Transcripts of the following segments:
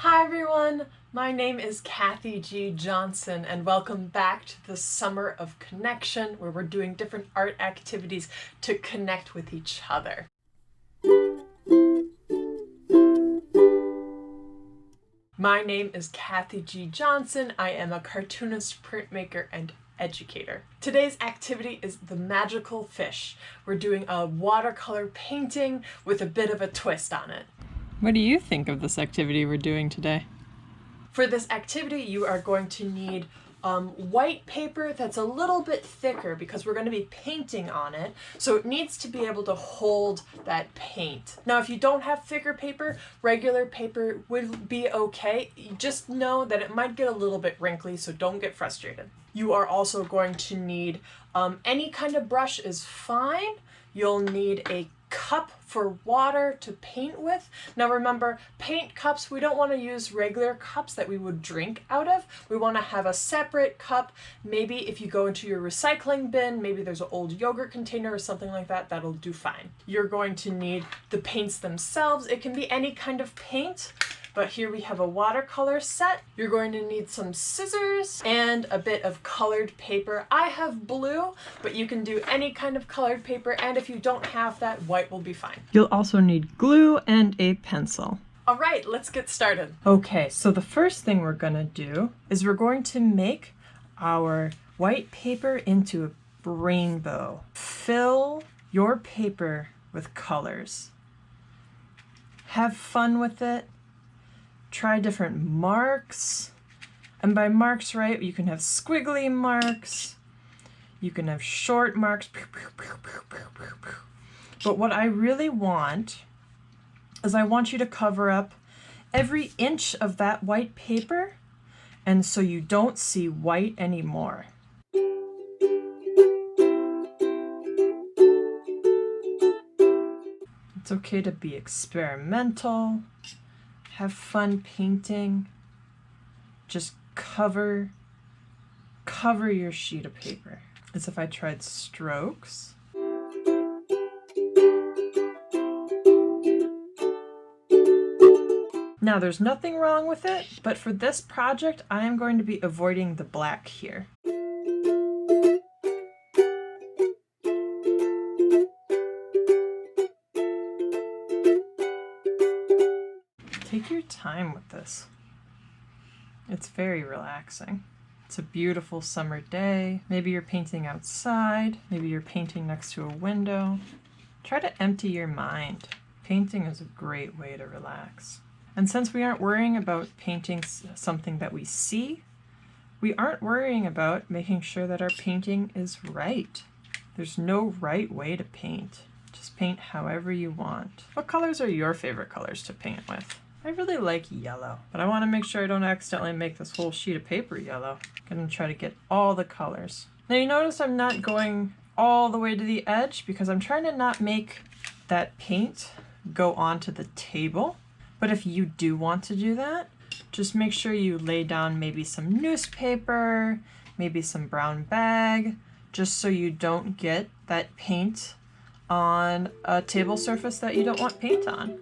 Hi everyone, my name is Cathy G Johnson and welcome back to the Summer of Connection, where we're doing different art activities to connect with each other. My name is Cathy G Johnson. I am a cartoonist, printmaker, and educator. Today's activity is the magical fish. We're doing a watercolor painting with a bit of a twist on it. What do you think of this activity we're doing today? For this activity, you are going to need white paper that's a little bit thicker because we're going to be painting on it, so it needs to be able to hold that paint. Now, if you don't have thicker paper, regular paper would be okay. You just know that it might get a little bit wrinkly, so don't get frustrated. You are also going to need any kind of brush is fine. You'll need a cup for water to paint with. Now remember, paint cups, we don't want to use regular cups that we would drink out of. We want to have a separate cup. Maybe if you go into your recycling bin, maybe there's an old yogurt container or something like that, that'll do fine. You're going to need the paints themselves. It can be any kind of paint, but here we have a watercolor set. You're going to need some scissors and a bit of colored paper. I have blue, but you can do any kind of colored paper, and if you don't have that, white will be fine. You'll also need glue and a pencil. All right, let's get started. Okay, so the first thing we're gonna do is we're going to make our white paper into a rainbow. Fill your paper with colors. Have fun with it. Try different marks, and by marks, right, you can have squiggly marks, you can have short marks, but what I really want is I want you to cover up every inch of that white paper, and so you don't see white anymore. It's okay to be experimental. Have fun painting. Just cover your sheet of paper. As if I tried strokes. Now there's nothing wrong with it, but for this project, I am going to be avoiding the black here. Take your time with this. It's very relaxing. It's a beautiful summer day. Maybe you're painting outside. Maybe you're painting next to a window. Try to empty your mind. Painting is a great way to relax. And since we aren't worrying about painting something that we see, we aren't worrying about making sure that our painting is right. There's no right way to paint. Just paint however you want. What colors are your favorite colors to paint with? I really like yellow, but I want to make sure I don't accidentally make this whole sheet of paper yellow. I'm going to try to get all the colors. Now you notice I'm not going all the way to the edge because I'm trying to not make that paint go onto the table. But if you do want to do that, just make sure you lay down maybe some newspaper, maybe some brown bag, just so you don't get that paint on a table surface that you don't want paint on.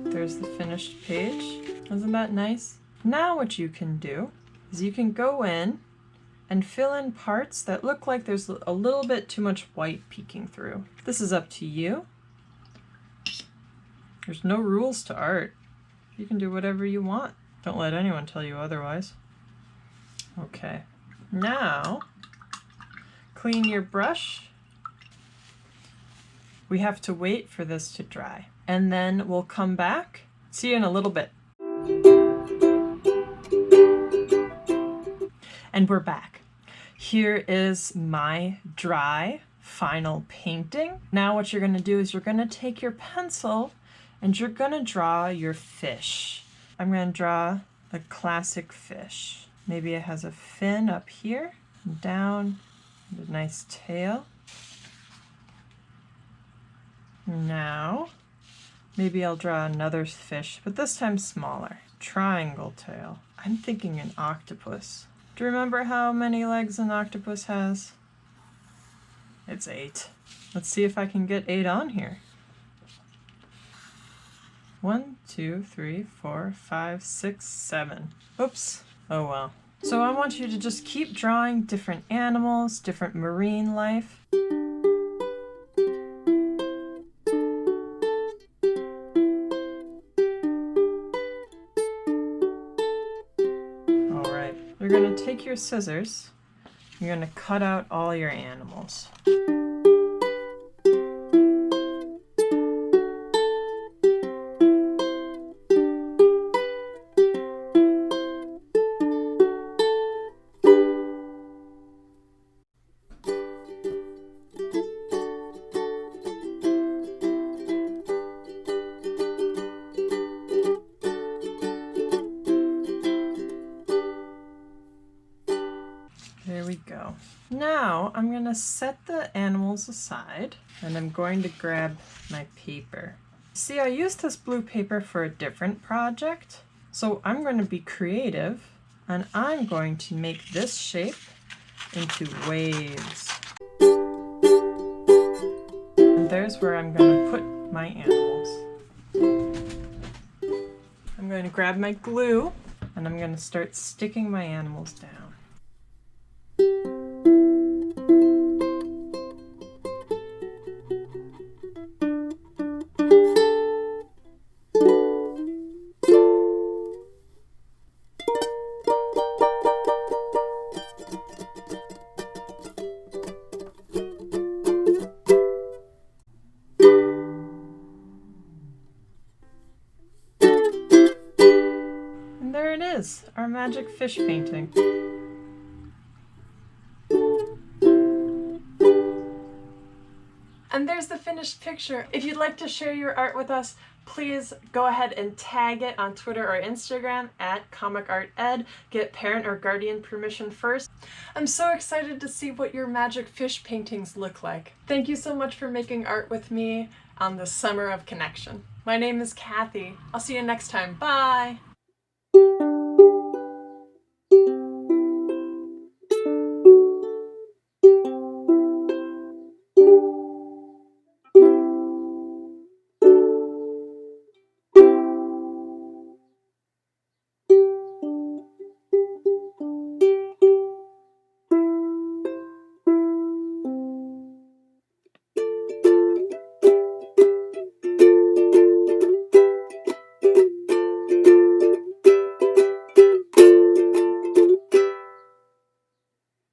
There's the finished page. Isn't that nice? Now what you can do is you can go in and fill in parts that look like there's a little bit too much white peeking through. This is up to you. There's no rules to art. You can do whatever you want. Don't let anyone tell you otherwise. Okay, now clean your brush. We have to wait for this to dry, and then we'll come back. See you in a little bit. And we're back. Here is my dry final painting. Now what you're going to do is you're going to take your pencil and you're going to draw your fish. I'm going to draw a classic fish. Maybe it has a fin up here, and down, and a nice tail. Now, maybe I'll draw another fish, but this time smaller. Triangle tail. I'm thinking an octopus. Do you remember how many legs an octopus has? It's 8. Let's see if I can get 8 on here. 1, 2, 3, 4, 5, 6, 7. Oops. Oh well. So I want you to just keep drawing different animals, different marine life. Alright, you're going to take your scissors, you're going to cut out all your animals. There we go. Now I'm going to set the animals aside and I'm going to grab my paper. See, I used this blue paper for a different project, so I'm going to be creative and I'm going to make this shape into waves. And there's where I'm going to put my animals. I'm going to grab my glue and I'm going to start sticking my animals down. There it is, our magic fish painting. And there's the finished picture. If you'd like to share your art with us, please go ahead and tag it on Twitter or Instagram at comicarted. Get parent or guardian permission first. I'm so excited to see what your magic fish paintings look like. Thank you so much for making art with me on the Summer of Connection. My name is Cathy. I'll see you next time. Bye!